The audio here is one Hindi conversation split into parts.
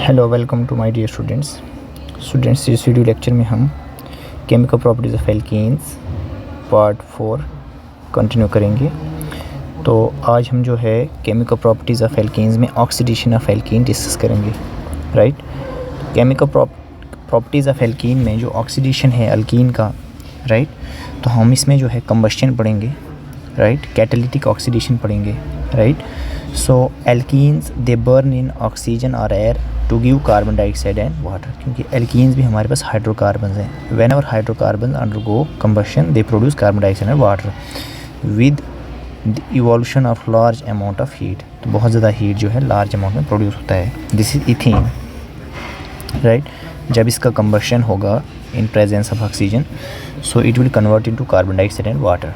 Hello, welcome to my dear students. इस वीडियो लेक्चर में हम chemical properties of alkenes part 4 continue करेंगे। तो आज हम जो है केमिकल प्रॉपर्टीज़ ऑफ एल्कीन्स में ऑक्सीडेशन ऑफ एल्कीन डिस्कस करेंगे, right. Chemical properties of alkene में जो ऑक्सीडेशन है एल्कीन का, राइट, तो हम इसमें जो है कंबस्शन पढ़ेंगे, राइट, कैटालिटिक ऑक्सीडेशन पढ़ेंगे, right. So alkenes they burn in oxygen और air to give carbon dioxide and water, क्योंकि एल्कीन्स भी हमारे पास हाइड्रोकार्बन हैं। Whenever hydrocarbon undergo combustion they produce carbon dioxide and water with the evolution of large amount of heat. तो बहुत ज़्यादा हीट जो है लार्ज अमाउंट में प्रोड्यूस होता है। This is ethane, right. जब इसका कंबशन होगा in presence of oxygen, so it will convert into carbon dioxide and water.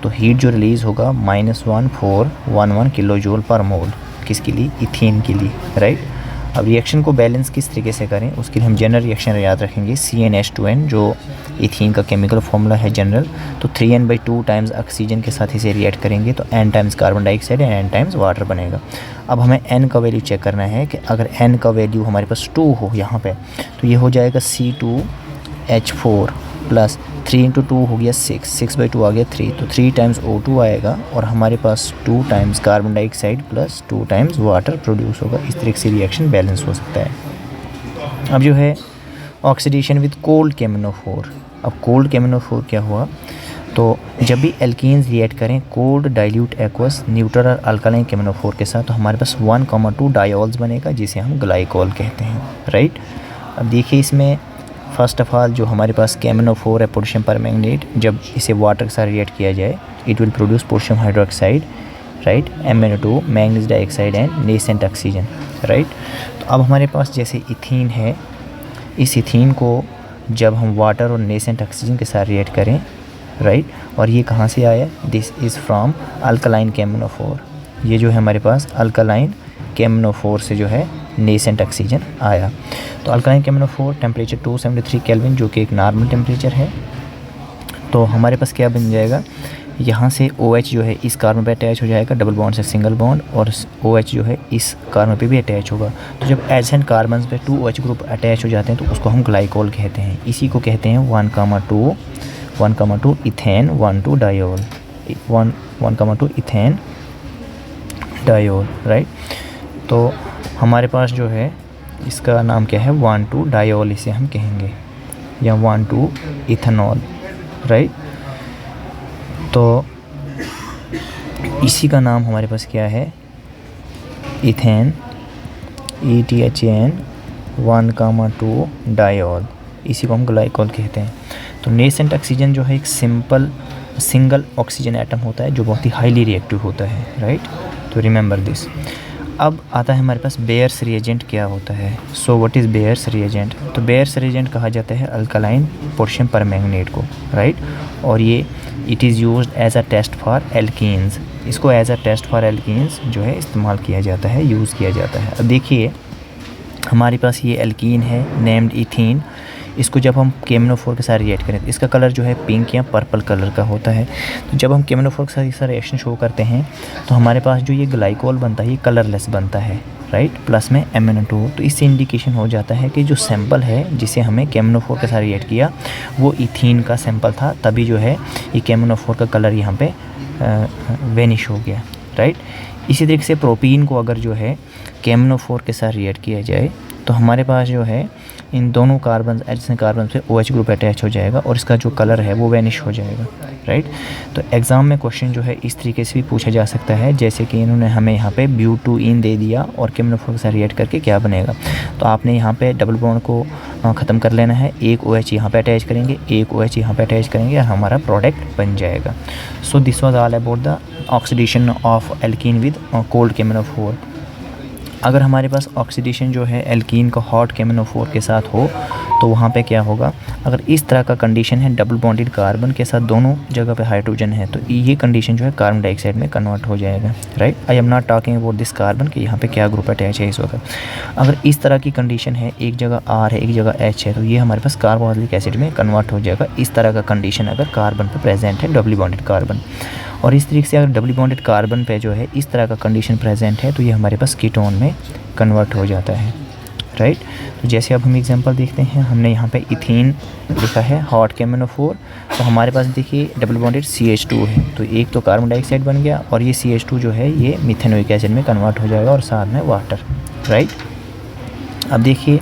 तो हीट जो रिलीज़ होगा -1411 किलो जूल पर मोल, किसके लिए? इथेन के लिए, राइट। अब रिएक्शन को बैलेंस किस तरीके से करें, उसके लिए हम जनरल रिएक्शन याद रखेंगे। CnH2n जो इथेन का केमिकल फॉर्मूला है जनरल, तो 3n/2 टाइम्स ऑक्सीजन के साथ इसे रिएक्ट करेंगे तो n times carbon dioxide and n times water बनेगा। अब हमें n का वैल्यू चेक करना है कि अगर n का वैल्यू हमारे पास 2 हो यहाँ पे, तो ये हो जाएगा C2H4 प्लस 3 × 2 हो गया 6/2 आ गया 3, तो 3 टाइम्स O2 आएगा और हमारे पास 2 times carbon dioxide plus 2 times water produce होगा। इस तरीके से रिएक्शन बैलेंस हो सकता है। अब जो है ऑक्सीडेशन विद कोल्ड KMnO4। अब कोल्ड KMnO4 क्या हुआ, तो जब भी एल्कीन्स रिएक्ट करें कोल्ड डाइल्यूट एक्वस न्यूट्रल और अल्कालाइन KMnO4 के साथ, तो हमारे पास 1,2 डायोल्स बनेगा जिसे हम ग्लाइकोल कहते हैं, राइट। अब देखिए इसमें फर्स्ट ऑफ ऑल जो हमारे पास KMnO4 है, पोटेशियम परमैंगनेट, जब इसे वाटर के साथ रिएक्ट किया जाए it will produce potassium hydroxide, right, MnO2 manganese dioxide and nascent oxygen, right. तो अब हमारे पास जैसे इथीन है, इस इथीन को जब हम वाटर और नेसेंट ऑक्सीजन के साथ रिएक्ट करें, राइट, और ये कहाँ से आया? This is from alkaline KMnO4। ये जो है हमारे पास अल्कलाइन KMnO4 से जो है नेसेंट ऑक्सीजन आया। तो अल्कलाइन KMnO4 टेम्परेचर 273 केल्विन जो कि एक नॉर्मल टेम्परेचर है। तो हमारे पास क्या बन जाएगा, यहाँ से OH जो है इस कार्बन पे अटैच हो जाएगा, डबल बॉन्ड से सिंगल बॉन्ड, और OH जो है इस कार्बन पे भी अटैच होगा। तो जब एडजेसेंट कार्बन पे 2OH ग्रुप अटैच हो जाते हैं तो उसको हम ग्लाइकोल कहते हैं। इसी को कहते हैं 1,2 ethane 1,2 diol, 1,2 ethane diol, right. तो हमारे पास जो है इसका नाम क्या है, 1,2 डायोल इसे हम कहेंगे, या 1,2 इथेनॉल, राइट। तो इसी का नाम हमारे पास क्या है, इथेन, ETHAN 1,2 डायोल, इसी को हम ग्लाइकोल कहते हैं। तो नेसेंट ऑक्सीजन जो है एक सिंगल ऑक्सीजन एटम होता है जो बहुत ही हाईली रिएक्टिव होता है, राइट। तो रिमेंबर दिस। अब आता है हमारे पास बेयर्स रिएजेंट क्या होता है। So what is Baeyer's reagent? तो बेयर्स रिएजेंट कहा जाता है अल्कलाइन पोटेशियम परमैंगनेट को, राइट। और ये it is used as a test for alkenes. इसको as a test for alkenes जो है इस्तेमाल किया जाता है, यूज़ किया जाता है। अब देखिए हमारे पास ये एल्कीन है नेम्ड इथीन। इसको जब हम KMnO4 के साथ रिएक्ट करें तो इसका कलर जो है पिंक या पर्पल कलर का होता है। तो जब हम KMnO4 के साथ इसका रिएक्शन शो करते हैं तो हमारे पास जो ये ग्लाइकोल बनता है ये कलरलेस बनता है, राइट, प्लस में MnO2। तो इससे इंडिकेशन हो जाता है कि जो सैंपल है जिसे हमें KMnO4 के साथ रिएक्ट किया वो इथीन का सैंपल था, तभी जो है ये KMnO4 का कलर यहाँ पे वेनिश हो गया, राइट। इसी तरीके से प्रोपीन को अगर जो है KMnO4 के साथ रिएक्ट किया जाए तो हमारे पास जो है इन दोनों कार्बन एडजेसेंट कार्बन से OH ग्रुप अटैच हो जाएगा और इसका जो कलर है वो वैनिश हो जाएगा, राइट। तो एग्ज़ाम में क्वेश्चन जो है इस तरीके से भी पूछा जा सकता है, जैसे कि इन्होंने हमें यहाँ पे ब्यूटूइन दे दिया और KMnO4 के साथ रिएक्ट करके क्या बनेगा। तो आपने यहाँ पे डबल बॉन्ड को ख़त्म कर लेना है, एक OH यहाँ पे अटैच करेंगे, एक OH यहाँ पे अटैच करेंगे और हमारा प्रोडक्ट बन जाएगा। So this was all about the oxidation of alkene with cold KMnO4। अगर हमारे पास ऑक्सीडेशन जो है एल्कीन का हॉट KMnO4 के साथ हो तो वहाँ पे क्या होगा, अगर इस तरह का कंडीशन है डबल बॉन्डेड कार्बन के साथ दोनों जगह पे हाइड्रोजन है तो ये कंडीशन जो है कार्बन डाइऑक्साइड में कन्वर्ट हो जाएगा, right. I am not talking about this carbon कि यहाँ पे क्या ग्रुप अटैच है इस वक्त। अगर इस तरह की कंडीशन है, एक जगह R है एक जगह H है, तो ये हमारे पास कार्बोक्सिलिक एसिड में कन्वर्ट हो जाएगा। इस तरह का कंडीशन अगर कार्बन पर प्रेजेंट है, डबल बॉन्डेड कार्बन। और इस तरीके से अगर डबल बॉन्डेड कार्बन पे जो है इस तरह का कंडीशन प्रेजेंट है तो ये हमारे पास कीटोन में कन्वर्ट हो जाता है, राइट। तो जैसे अब हम एग्जांपल देखते हैं, हमने यहाँ पे इथीन लिखा है हॉट KMnO4, तो हमारे पास देखिए डबल बॉन्डेड CH2 है, तो एक तो कार्बन डाइऑक्साइड बन गया और ये CH2 जो है ये मिथेनोइक एसिड में कन्वर्ट हो जाएगा और साथ में वाटर, राइट। अब देखिए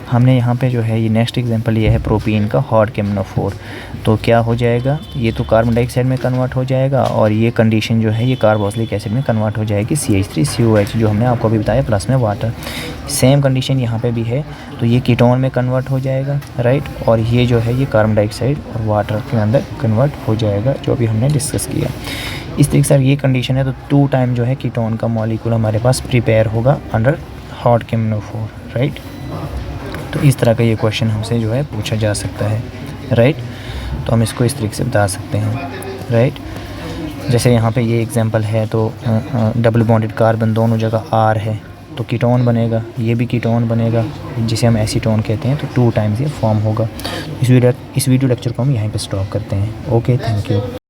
हमने यहाँ पे जो है ये नेक्स्ट एग्जांपल लिया है प्रोपीन का हॉट KMnO4, तो क्या हो जाएगा, ये तो कार्बन डाइऑक्साइड में कन्वर्ट हो जाएगा और ये कंडीशन जो है ये कार्बोक्सिलिक एसिड में कन्वर्ट हो जाएगी CH3COH, जो हमने आपको अभी बताया, प्लस में वाटर। सेम कंडीशन यहाँ पे भी है, तो ये कीटोन में कन्वर्ट हो जाएगा, राइट, और ये जो है ये कार्बन डाइऑक्साइड और वाटर के अंदर कन्वर्ट हो जाएगा, जो अभी हमने डिस्कस किया। इस तरीके से ये कंडीशन है, तो 2 टाइम जो है कीटोन का मॉलिक्यूल हमारे पास प्रिपेयर होगा अंडर हॉट KMnO4, राइट। तो इस तरह का ये क्वेश्चन हमसे जो है पूछा जा सकता है, राइट। तो हम इसको इस तरीके से बता सकते हैं, राइट। जैसे यहाँ पे ये एग्जांपल है, तो डबल बॉन्डेड कार्बन दोनों जगह R है, तो कीटोन बनेगा, ये भी कीटोन बनेगा, जिसे हम एसीटोन कहते हैं, तो 2 टाइम्स ये फॉर्म होगा। इस वीडियो लेक्चर को हम यहीं पे स्टॉप करते हैं। Okay, thank you.